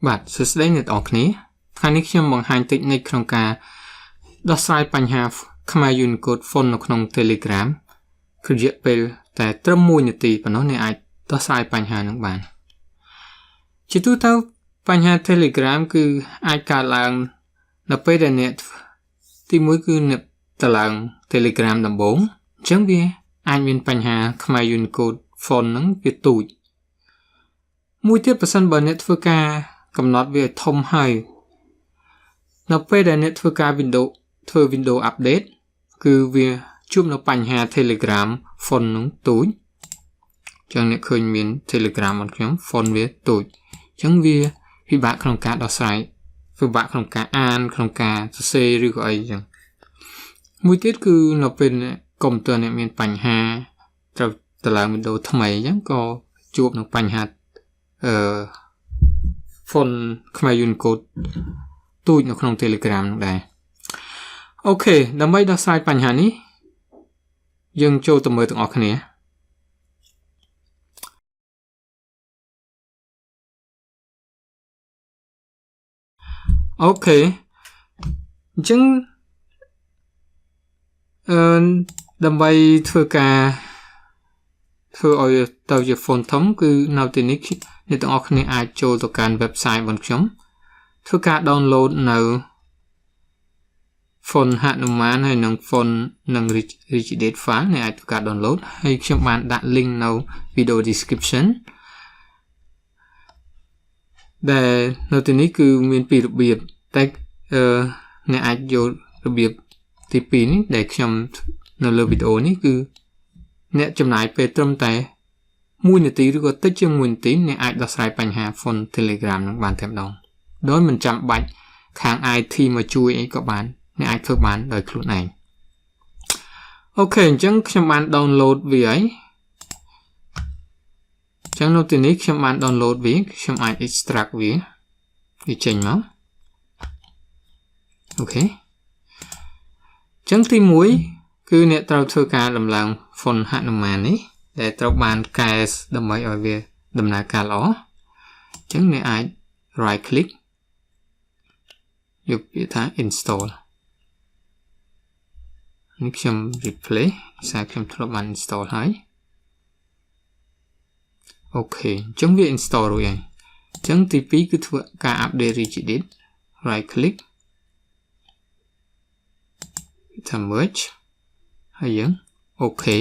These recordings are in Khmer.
បាទសួស្តីអ្នកទាំងអស់គ្នាថ្ងៃនេះខ្ញុំបង្ហាញតិចនិចក្នុងការដោះស្រាយបញ្ហា Khmer Unicode font នៅក្នុង Telegram គឺរយៈពេលតែត្រឹម1នាទីប៉ុណ្ណោះអ្នកអាចដោះស្រាយបញ្ហានឹងបានជាទូទៅបញ្ហា Telegram គឺអាចកើតឡើងនៅពេលដែលអ្នកទី1គឺអ្នកទៅឡើង Telegram ដំបូងអញ្ចឹងវាអាចមានបញ្ហា Khmer Unicode font នឹងវាទូចមួយទៀតប្រសិនបើអ្នកធ្វើការកំណត់វាធំហើយនៅពេលដែលអ្នកធ្វើការ Windows update គឺវាជួបនៅបញ្ហា Telegram font នឹងទូចចឹងអ្នកឃើញមាន Telegram របស់ខ្ញុំ font វាទូចចឹងវាពិបាកក្នុងការដោះស្រាយពិបាកក្នុងការអានក្នុងការសរសេរឬក៏អីចឹងមួយទៀតគឺនៅពេលកុំព្យូទ័រអ្នកមានបញ្ហាត្រូវទៅឡើង Windows ថ្មីចឹងក៏ជួបនឹងបញ្ហាfont Khmer Unicode ទូចនៅក្នុង Telegram នោះដែរអូខេដើម្បីដោះស្រាយបញ្ហានេះយើងចូលទៅមើលទាំងអស់គ្នាអូខេអញ្ចឹងដើម្បីធ្វើការធ្វើឲ្យទៅជា font ធំគឺនៅទីនេះអ្នកទាំងអស់គ្នាអាចចូលទៅកាន់ website របស់ខ្ញុំធ្វើការ download នៅ font ហនុមានហើយនិង font និង rigidate file អ្នកអាចធ្វើការ download ហើយខ្ញុំបានដាក់ link នៅ video description ដែលនៅទីនេះគឺមានពីររបៀបតែអ្នកអាចយករបៀបទី2នេះដែលខ្ញុំនៅលើវីដេអូនេះគឺអ្នកចំណាយពេលត្រឹមតែ1នាទីឬក៏តិចជាង1នាទីអ្នកអាចដោះស្រាយបញ្ហា font Telegram នឹងបានតែម្ដងដោយមិនចាំបាច់ខាង IT មកជួយអីក៏បានអ្នកអាចធ្វើបានដោយខ្លួនឯងអូខេអញ្ចឹងខ្ញុំបាន download វាហើយអញ្ចឹងនៅទីនេះខ្ញុំបាន download វាខ្ញុំអាច extract វាចេញមកអូខេអញ្ចឹងទី1គឺអ្នកត្រូវធ្វើការដំឡើង font ហនុមាននេះដែលត្រូវបានកែដើម្បីឲ្យវាដំណើរការល្អអញ្ចឹងអ្នកអាច right click យកពាក្យថា install នេះខ្ញុំ replay សារខ្ញុំធ្លាប់បាន install ហើយអូខេអញ្ចឹងវា install រួចហើយអញ្ចឹងទី2គឺធ្វើការ update rigidate right click ថា merge ហើយយើងអូខេ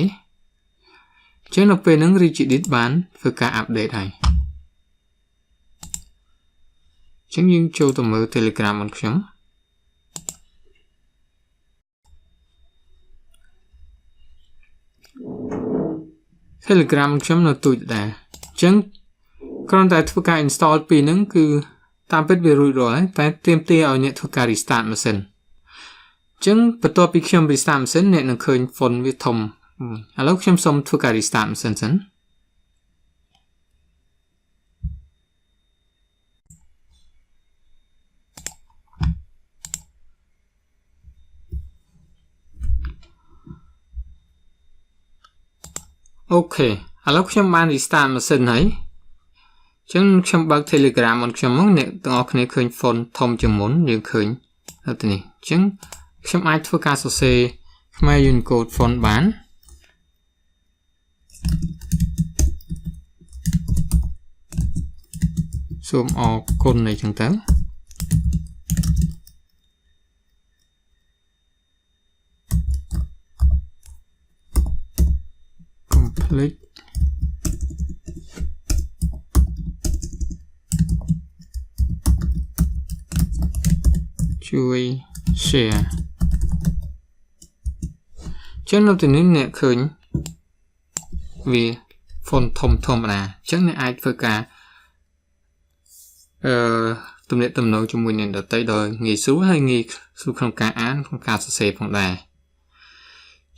អញ្ចឹងនៅពេលហ្នឹង rigidate បានធ្វើការ update ហើយអញ្ចឹងយើងចូលទៅមើល Telegram របស់ខ្ញុំTelegram ខ្ញុំនៅទូចដែរអញ្ចឹងគ្រាន់តែធ្វើការ install ពីហ្នឹងគឺតាមពិតវារួចរាល់ហើយតែទាមទារឲ្យអ្នកធ្វើការ restart ម៉ាស៊ីនអញ្ចឹងបន្ទាប់ពីខ្ញុំ restart ម៉ាស៊ីនអ្នកនឹងឃើញ font វាធំឥឡូវខ្ញុំសូមធ្វើការ restart ម៉ាស៊ីនសិនអូខេឥឡូវខ្ញុំបាន restart ម៉ាស៊ីនហើយអញ្ចឹងខ្ញុំបើក Telegram របស់ខ្ញុំមកអ្នកទាំងអស់គ្នាឃើញ font ធំជាងមុនយើងឃើញនៅទីនេះអញ្ចឹងខ្ញុំអាចធ្វើការសរសេរ Khmer Unicode font បានសូមអរគុណអីចឹងទៅcompleteជួយ share ចឹងនៅទីនេះអ្នកឃើញវា font ធំម្ដងចឹងអ្នកអាចធ្វើការទំនាក់ទំនងជាមួយអ្នកដទៃដោយងាយស្រួលហើយងាយស្រួលក្នុងការអានក្នុងការសរសេរផងដែរ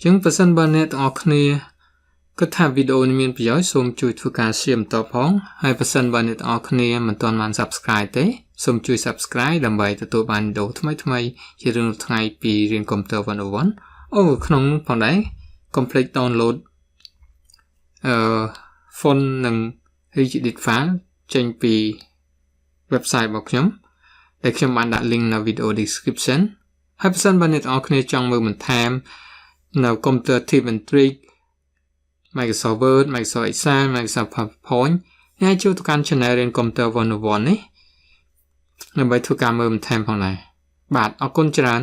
ចឹងបើសិនបើអ្នកទាំងអស់គ្នាគិតថាវីដេអូនេះមានប្រយោជន៍សូមជួយធ្វើការ share បន្តផងហើយបើសិនបើអ្នកទាំងអស់គ្នាមិនទាន់បាន subscribe ទេសូមជួយ subscribe ដើម្បីទទួលបានវីដេអូថ្មីៗជារៀងរាល់ថ្ងៃពីរៀនកុំព្យូទ័រ101អូក្នុងនោះផងដែរ complete download font និង rigidate file ចេញពី website របស់ខ្ញុំដែលខ្ញុំបានដាក់ link នៅ video description ហើយបើសិនបើអ្នកទាំងអស់គ្នាចង់មើលបន្ថែមនៅ computer tip and trick Microsoft Word Microsoft Excel Microsoft PowerPoint អ្នកអាចចូលទៅកាន់ channel រៀន computer 101នេះដើម្បីធ្វើការមើលបន្ថែមផងដែរបាទអរគុណច្រើន